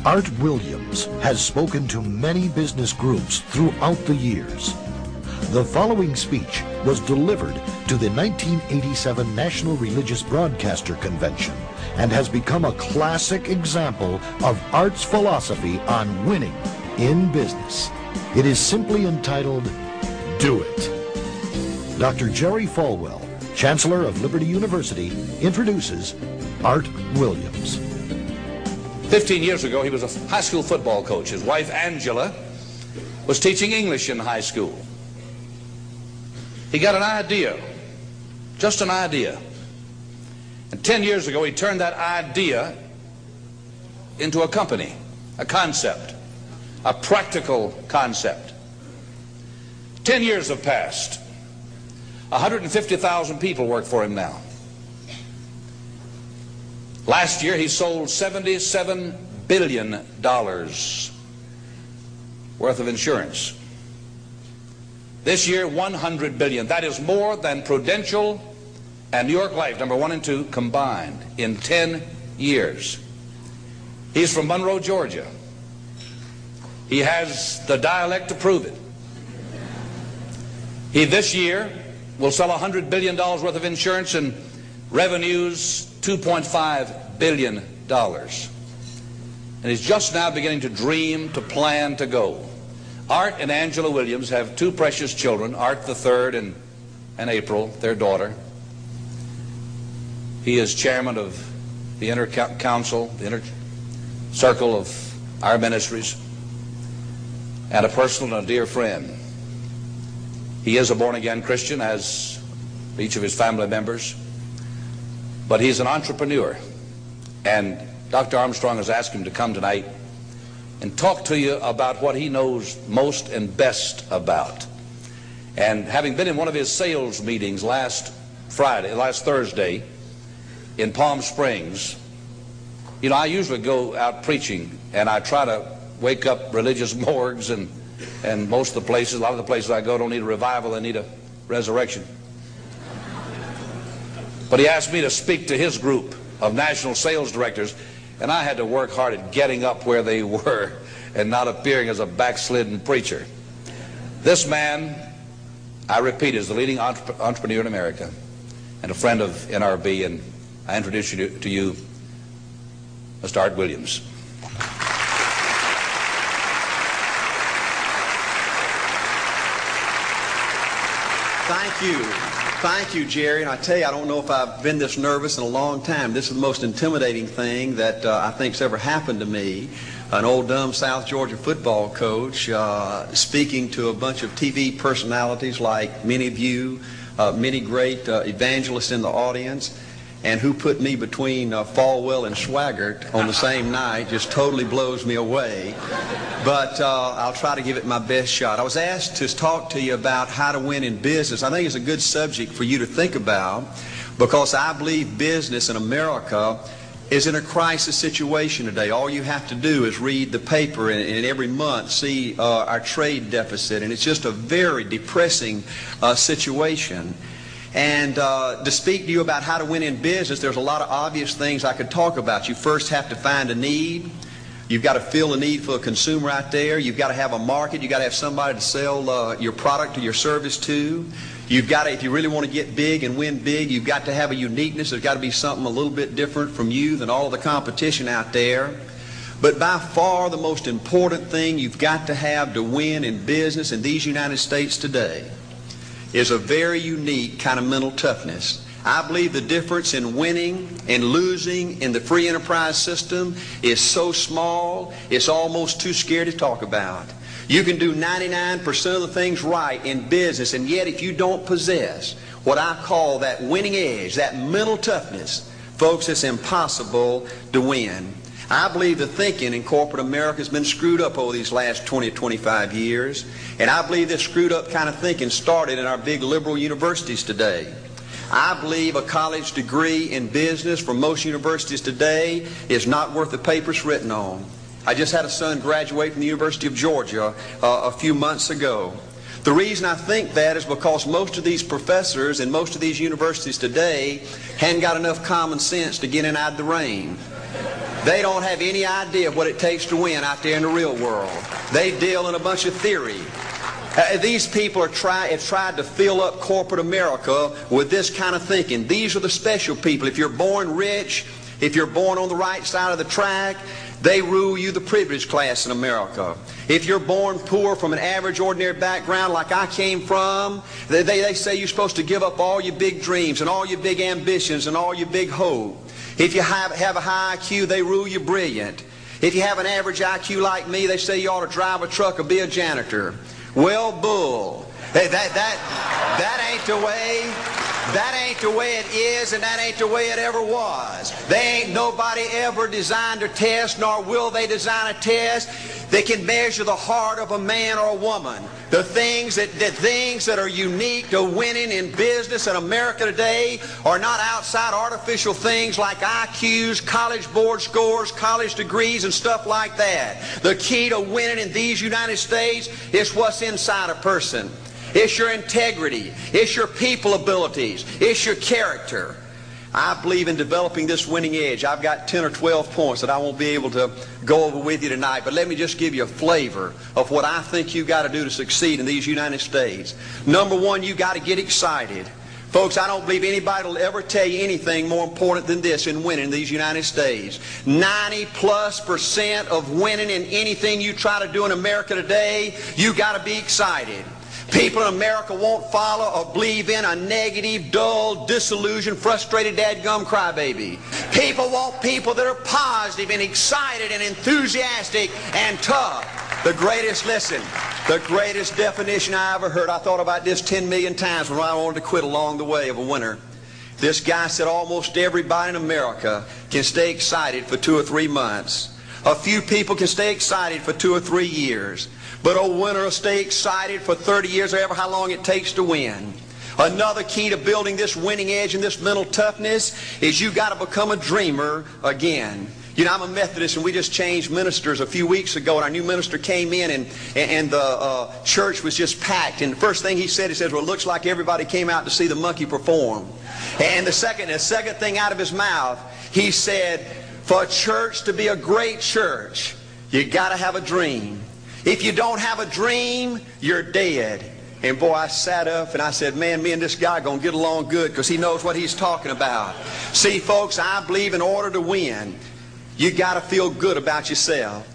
Art Williams has spoken to many business groups throughout the years. The following speech was delivered to the 1987 National Religious Broadcaster Convention and has become a classic example of Art's philosophy on winning in business. It is simply entitled, Do It. Dr. Jerry Falwell, Chancellor of Liberty University, introduces Art Williams. 15 years ago, he was a high school football coach. His wife, Angela, was teaching English in high school. He got an idea, just an idea. And 10 years ago, he turned that idea into a company, a concept, a practical concept. 10 years have passed. 150,000 people work for him now. Last year, he sold $77 billion worth of insurance. This year, $100 billion. That is more than Prudential and New York Life, number 1 and 2, combined in 10 years. He's from Monroe, Georgia. He has the dialect to prove it. He this year will sell $100 billion worth of insurance and revenues $2.5 billion. And he's just now beginning to dream, to plan, to go. Art and Angela Williams have 2 precious children, Art the third and April, their daughter. He is chairman of the inner council, the inner circle of our ministries, and a personal and a dear friend. He is a born-again Christian, as each of his family members, but he's an entrepreneur. And Dr. Armstrong has asked him to come tonight and talk to you about what he knows most and best about. And having been in one of his sales meetings last Thursday in Palm Springs, you know, I usually go out preaching and I try to wake up religious morgues, and most of the places, a lot of the places I go don't need a revival, they need a resurrection. But he asked me to speak to his group of national sales directors, and I had to work hard at getting up where they were and not appearing as a backslidden preacher. This man, I repeat, is the leading entrepreneur in America and a friend of NRB, and I introduce you to you, Mr. Art Williams. Thank you. Thank you, Jerry. And I tell you, I don't know if I've been this nervous in a long time. This is the most intimidating thing that I think's ever happened to me. An old dumb South Georgia football coach speaking to a bunch of TV personalities like many of you, many great evangelists in the audience, and who put me between Falwell and Swaggart on the same night just totally blows me away. But I'll try to give it my best shot. I was asked to talk to you about how to win in business. I think it's a good subject for you to think about, because I believe business in America is in a crisis situation today. All you have to do is read the paper and every month see our trade deficit, and it's just a very depressing situation. And to speak to you about how to win in business, there's a lot of obvious things I could talk about. You first have to find a need. You've got to fill a need for a consumer out there. You've got to have a market. You've got to have somebody to sell your product or your service to. You've got to, if you really want to get big and win big, you've got to have a uniqueness. There's got to be something a little bit different from you than all the competition out there. But by far the most important thing you've got to have to win in business in these United States today is a very unique kind of mental toughness. I believe the difference in winning and losing in the free enterprise system is so small, it's almost too scary to talk about. You can do 99% of the things right in business, and yet if you don't possess what I call that winning edge, that mental toughness, folks, it's impossible to win. I believe the thinking in corporate America has been screwed up over these last 20 or 25 years, and I believe this screwed up kind of thinking started in our big liberal universities today. I believe a college degree in business from most universities today is not worth the paper it's written on. I just had a son graduate from the University of Georgia a few months ago. The reason I think that is because most of these professors in most of these universities today hadn't got enough common sense to get in out of the rain. They don't have any idea what it takes to win out there in the real world. They deal in a bunch of theory. These people have tried to fill up corporate America with this kind of thinking. These are the special people. If you're born rich, if you're born on the right side of the track, they rule you, the privileged class in America. If you're born poor from an average, ordinary background like I came from, they say you're supposed to give up all your big dreams and all your big ambitions and all your big hope. If you have a high IQ, they rule you brilliant. If you have an average IQ like me, they say you ought to drive a truck or be a janitor. Well, bull. Hey, that ain't the way. That ain't the way it is, and that ain't the way it ever was. They ain't nobody ever designed a test, nor will they design a test that can measure the heart of a man or a woman. The things that are unique to winning in business in America today are not outside artificial things like IQs, college board scores, college degrees, and stuff like that. The key to winning in these United States is what's inside a person. It's your integrity. It's your people abilities. It's your character. I believe in developing this winning edge. I've got 10 or 12 points that I won't be able to go over with you tonight, but let me just give you a flavor of what I think you've got to do to succeed in these United States. Number one, you've got to get excited. Folks, I don't believe anybody will ever tell you anything more important than this in winning in these United States. 90+% of winning in anything you try to do in America today, you've got to be excited. People in America won't follow or believe in a negative, dull, disillusioned, frustrated, dadgum crybaby. People want people that are positive and excited and enthusiastic and tough. The greatest definition I ever heard, I thought about this 10 million times when I wanted to quit along the way of a winner. This guy said almost everybody in America can stay excited for 2 or 3 months. A few people can stay excited for 2 or 3 years. But a winner will stay excited for 30 years or ever how long it takes to win. Another key to building this winning edge and this mental toughness is you've got to become a dreamer again. You know, I'm a Methodist, and we just changed ministers a few weeks ago, and our new minister came in, and the church was just packed. And the first thing he said, well, it looks like everybody came out to see the monkey perform. And the second thing out of his mouth, he said, for a church to be a great church, you got to have a dream. If you don't have a dream, you're dead. And boy, I sat up and I said, man, me and this guy are going to get along good because he knows what he's talking about. See, folks, I believe in order to win, you got to feel good about yourself.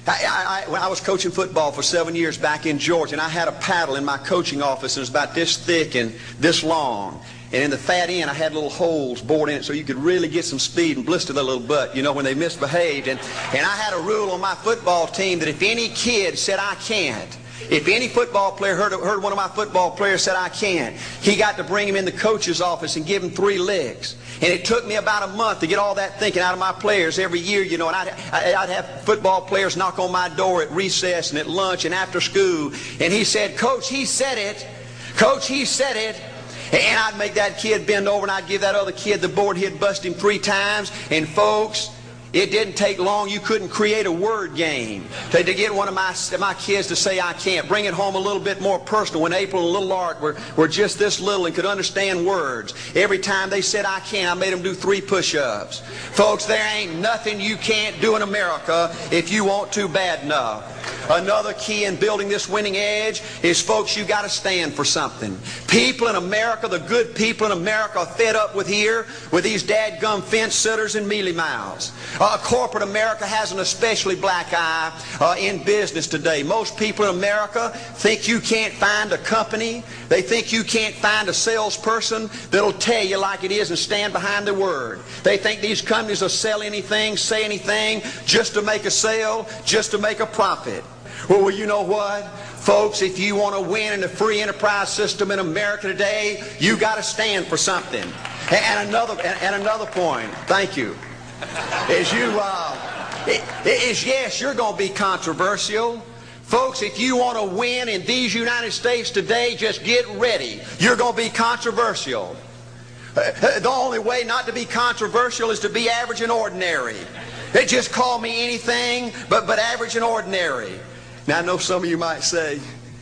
When I was coaching football for 7 years back in Georgia, and I had a paddle in my coaching office, and it was about this thick and this long. And in the fat end, I had little holes bored in it so you could really get some speed and blister their little butt, you know, when they misbehaved. And I had a rule on my football team that if any kid said, I can't, if any football player heard one of my football players said, I can't, he got to bring him in the coach's office and give him 3 licks. And it took me about a month to get all that thinking out of my players every year, you know. And I'd have football players knock on my door at recess and at lunch and after school. And he said, Coach, he said it. Coach, he said it. And I'd make that kid bend over and I'd give that other kid the board. He'd bust him 3 times. And folks, it didn't take long. You couldn't create a word game to get one of my kids to say I can't. Bring it home a little bit more personal. When April and little Art were just this little and could understand words, every time they said I can't, I made them do 3 push-ups. Folks, there ain't nothing you can't do in America if you want to bad enough. Another key in building this winning edge is, folks, you got to stand for something. People in America, the good people in America, are fed up with these dadgum fence sitters and mealy mouths. Corporate America has an especially black eye in business today. Most people in America think you can't find a company. They think you can't find a salesperson that'll tell you like it is and stand behind the word. They think these companies will sell anything, say anything, just to make a sale, just to make a profit. Well, you know what? Folks, if you want to win in the free enterprise system in America today, you got to stand for something. And another point, thank you, is yes, you're going to be controversial. Folks, if you want to win in these United States today, just get ready. You're going to be controversial. The only way not to be controversial is to be average and ordinary. They just call me anything but average and ordinary. Now, I know some of you might say,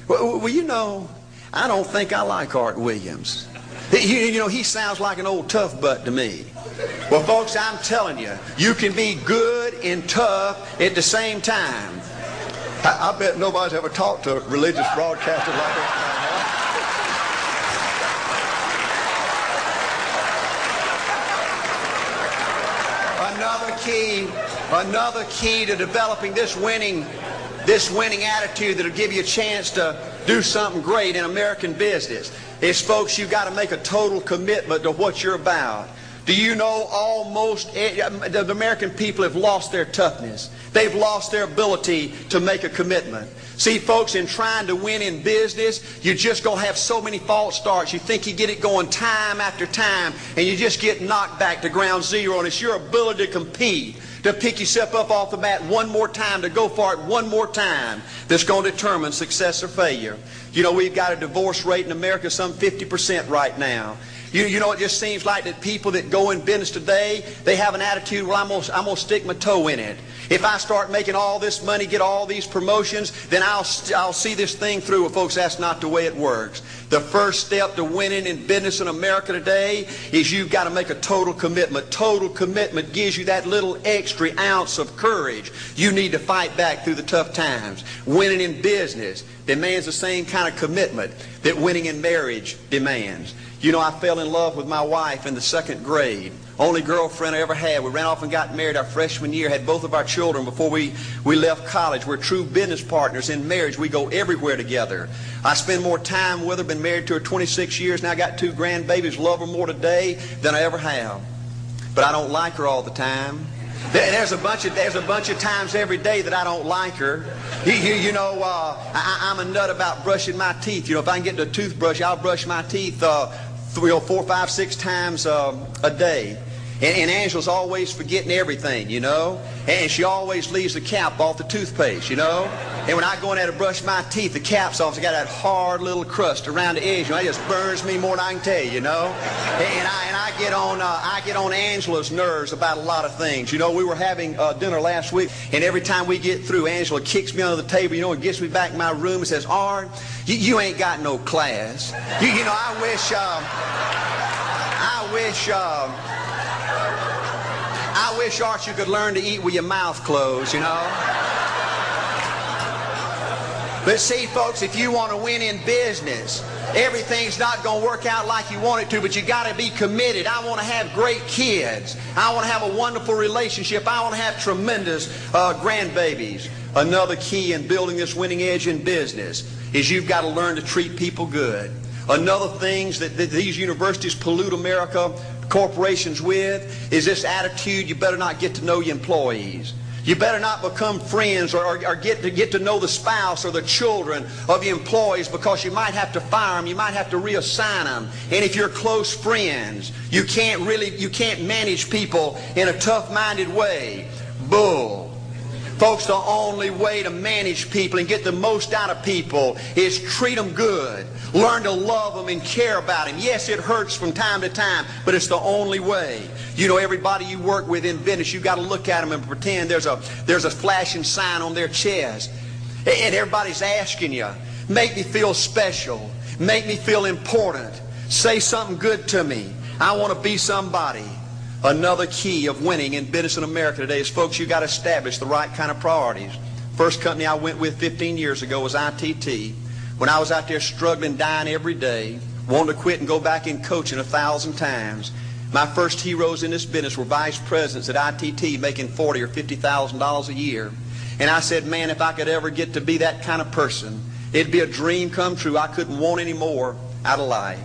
well, you know, I don't think I like Art Williams. You know, he sounds like an old tough butt to me. Well, folks, I'm telling you, you can be good and tough at the same time. I bet nobody's ever talked to a religious broadcaster like that. Another key to developing this winning attitude that'll give you a chance to do something great in American business is, folks, you've got to make a total commitment to what you're about. Do you know almost the American people have lost their toughness? They've lost their ability to make a commitment. See, folks, in trying to win in business, you're just going to have so many false starts. You think you get it going time after time, and you just get knocked back to ground zero, and it's your ability to compete, to pick yourself up off the mat one more time, to go for it one more time, that's going to determine success or failure. You know, we've got a divorce rate in America some 50% right now. You know, it just seems like that people that go in business today, they have an attitude, well, I'm gonna stick my toe in it. If I start making all this money, get all these promotions, then I'll see this thing through. Well, folks, that's not the way it works. The first step to winning in business in America today is you've got to make a total commitment. Total commitment gives you that little extra ounce of courage you need to fight back through the tough times. Winning in business demands the same kind of commitment that winning in marriage demands. You know, I fell in love with my wife in the 2nd grade. Only girlfriend I ever had. We ran off and got married our freshman year, had both of our children before we left college. We're true business partners in marriage. We go everywhere together. I spend more time with her, been married to her 26 years, now I got 2 grandbabies, love her more today than I ever have. But I don't like her all the time. There's a bunch of times every day that I don't like her. You know, I'm a nut about brushing my teeth. You know, if I can get the toothbrush, I'll brush my teeth 4, 5, 6 times a day. And Angela's always forgetting everything, you know. And she always leaves the cap off the toothpaste, you know. And when I go in there to brush my teeth, the cap's off. It's got that hard little crust around the edge. You know, it just burns me more than I can tell you, you know. And I get on Angela's nerves about a lot of things. You know, we were having dinner last week, and every time we get through, Angela kicks me under the table, you know, and gets me back in my room and says, "Art, you ain't got no class." You know, I wish, Art, you could learn to eat with your mouth closed, you know. But see, folks, if you want to win in business, everything's not going to work out like you want it to, but you got to be committed. I want to have great kids. I want to have a wonderful relationship. I want to have tremendous grandbabies. Another key in building this winning edge in business is you've got to learn to treat people good. Another thing that these universities pollute America, corporations with, is this attitude, you better not get to know your employees. You better not become friends or get to know the spouse or the children of your employees, because you might have to fire them, you might have to reassign them. And if you're close friends, you can't manage people in a tough-minded way. Bull. Folks, the only way to manage people and get the most out of people is treat them good. Learn to love them and care about them. Yes, it hurts from time to time, but it's the only way. You know, everybody you work with in business, you've got to look at them and pretend there's a flashing sign on their chest. And everybody's asking you, make me feel special. Make me feel important. Say something good to me. I want to be somebody. Another key of winning in business in America today is, folks, you've got to establish the right kind of priorities. First company I went with 15 years ago was ITT. When I was out there struggling, dying every day, wanting to quit and go back in coaching 1,000 times, my first heroes in this business were vice presidents at ITT making $40,000 or $50,000 a year. And I said, man, if I could ever get to be that kind of person, it'd be a dream come true. I couldn't want any more out of life.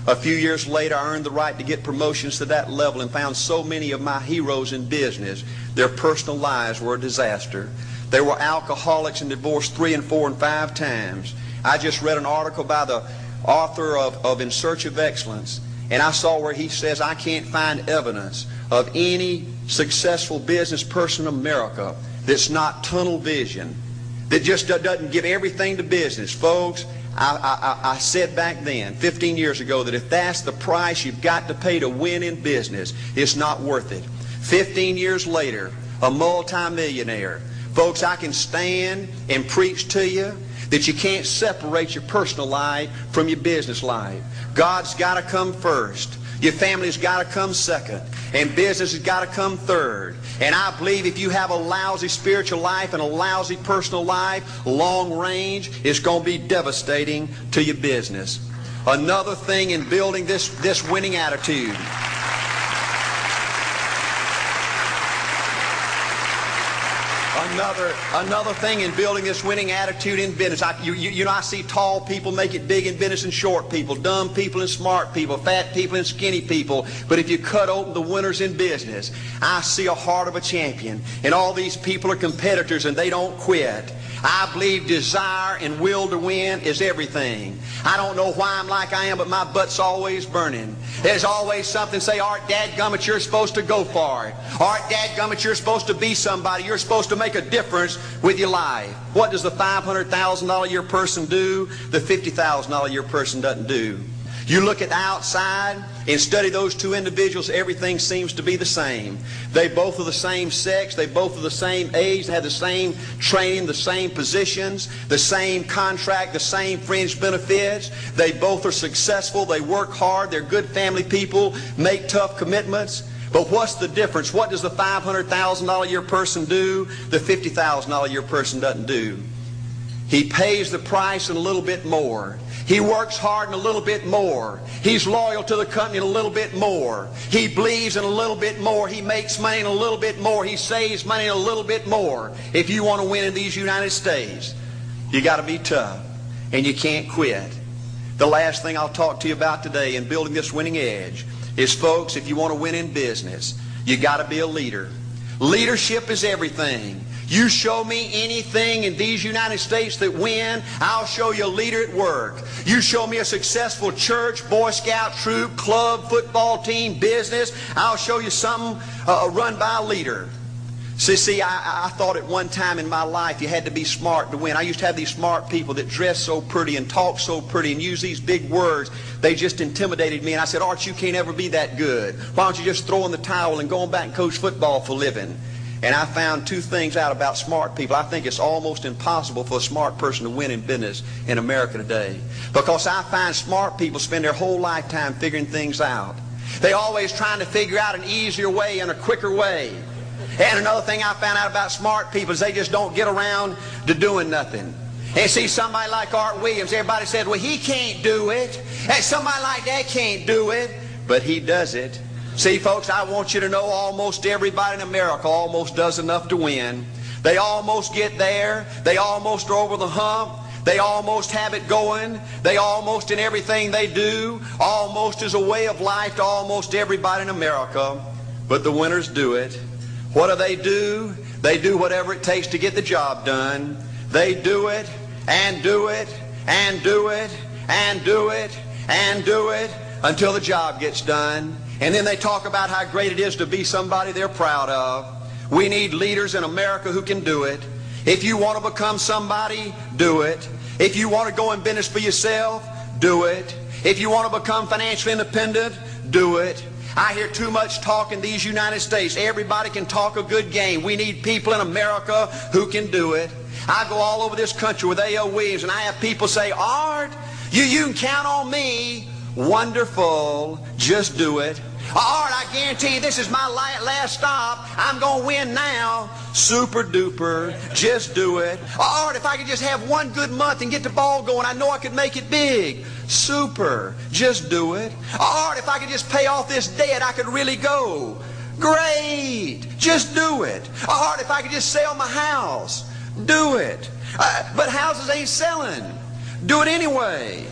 A few years later, I earned the right to get promotions to that level and found so many of my heroes in business, their personal lives were a disaster. They were alcoholics and divorced 3 and 4 and 5 times. I just read an article by the author of In Search of Excellence, and I saw where he says, I can't find evidence of any successful business person in America that's not tunnel vision, that just doesn't give everything to business. Folks, I said back then, 15 years ago, that if that's the price you've got to pay to win in business, it's not worth it. 15 years later, a multimillionaire. Folks, I can stand and preach to you that you can't separate your personal life from your business life. God's got to come first. Your family's got to come second. And business has got to come third. And I believe if you have a lousy spiritual life and a lousy personal life, long range, it's going to be devastating to your business. Another thing in building this winning attitude. Another thing in building this winning attitude in business. I see tall people make it big in business and short people, dumb people and smart people, fat people and skinny people. But if you cut open the winners in business, I see a heart of a champion. And all these people are competitors and they don't quit. I believe desire and will to win is everything. I don't know why I'm like I am, but my butt's always burning. There's always something say, Art, dadgummit, you're supposed to go for it. Art, dadgummit, you're supposed to be somebody. You're supposed to make a difference with your life. What does the $500,000 a year person do? The $50,000 a year person doesn't do. You look at the outside and study those two individuals, everything seems to be the same. They both are the same sex, they both are the same age, they have the same training, the same positions, the same contract, the same fringe benefits. They both are successful, they work hard, they're good family people, make tough commitments. But what's the difference? What does the $500,000 a year person do? The $50,000 a year person doesn't do. He pays the price and a little bit more. He works hard and a little bit more. He's loyal to the company and a little bit more. He believes in a little bit more. He makes money and a little bit more. He saves money and a little bit more. If you want to win in these United States, you got to be tough and you can't quit. The last thing I'll talk to you about today in building this winning edge is, folks, if you want to win in business, you got to be a leader. Leadership is everything. You show me anything in these United States that win, I'll show you a leader at work. You show me a successful church, Boy Scout troop, club, football team, business, I'll show you something run by a leader. See, I thought at one time in my life you had to be smart to win. I used to have these smart people that dress so pretty and talk so pretty and use these big words. They just intimidated me. And I said, Art, you can't ever be that good. Why don't you just throw in the towel and go on back and coach football for a living? And I found two things out about smart people. I think it's almost impossible for a smart person to win in business in America today. Because I find smart people spend their whole lifetime figuring things out. They're always trying to figure out an easier way and a quicker way. And another thing I found out about smart people is they just don't get around to doing nothing. And see, somebody like Art Williams, everybody said, well, he can't do it. Hey, somebody like that can't do it. But he does it. See, folks, I want you to know almost everybody in America almost does enough to win. They almost get there. They almost are over the hump. They almost have it going. They almost, in everything they do, almost is a way of life to almost everybody in America. But the winners do it. What do? They do whatever it takes to get the job done. They do it and do it and do it and do it and do it until the job gets done. And then they talk about how great it is to be somebody they're proud of. We need leaders in America who can do it. If you want to become somebody, do it. If you want to go in business for yourself, do it. If you want to become financially independent, do it. I hear too much talk in these United States. Everybody can talk a good game. We need people in America who can do it. I go all over this country with A.L. Williams, and I have people say, Art, you can count on me. Wonderful. Just do it. Art, I guarantee you this is my last stop. I'm going to win now. Super duper. Just do it. Art, if I could just have one good month and get the ball going, I know I could make it big. Super. Just do it. Art, if I could just pay off this debt, I could really go. Great. Just do it. Art, if I could just sell my house. Do it. But houses ain't selling. Do it anyway.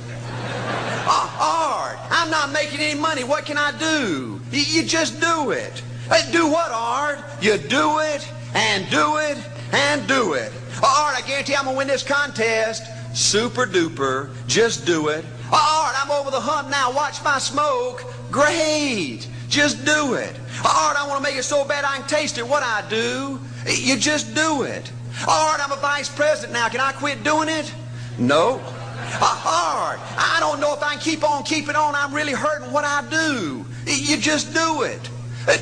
Art, I'm not making any money. What can I do? You just do it. Do what, Art? You do it and do it and do it. Art, I guarantee I'm going to win this contest. Super duper. Just do it. Art, I'm over the hump now. Watch my smoke. Great. Just do it. Art, I want to make it so bad I can taste it. What I do? You just do it. Art, I'm a vice president now. Can I quit doing it? No. Art, I don't know if I can keep on keeping on. I'm really hurting. What I do? You just do it.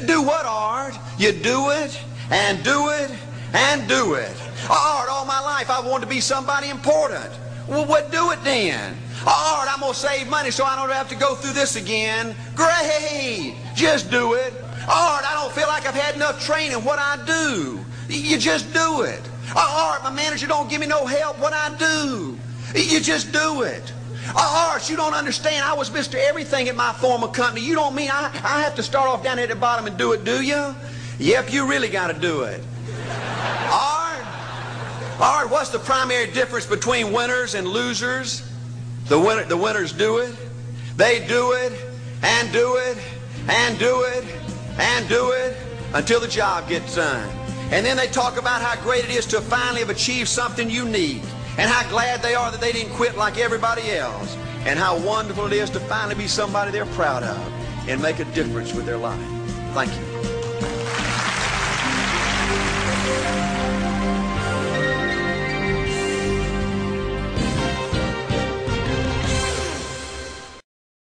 Do what, Art? You do it and do it and do it. Art, all my life I wanted to be somebody important. Well, what do it then? All right, I'm going to save money so I don't have to go through this again. Great. Just do it. All right, I don't feel like I've had enough training. What I do? You just do it. All right, my manager don't give me no help. What I do? You just do it. All right, you don't understand. I was Mr. Everything at my former company. You don't mean I have to start off down at the bottom and do it, do you? Yep, you really got to do it. All right. All right, what's the primary difference between winners and losers? The winners do it. They do it and do it and do it and do it until the job gets done. And then they talk about how great it is to finally have achieved something unique and how glad they are that they didn't quit like everybody else and how wonderful it is to finally be somebody they're proud of and make a difference with their life. Thank you.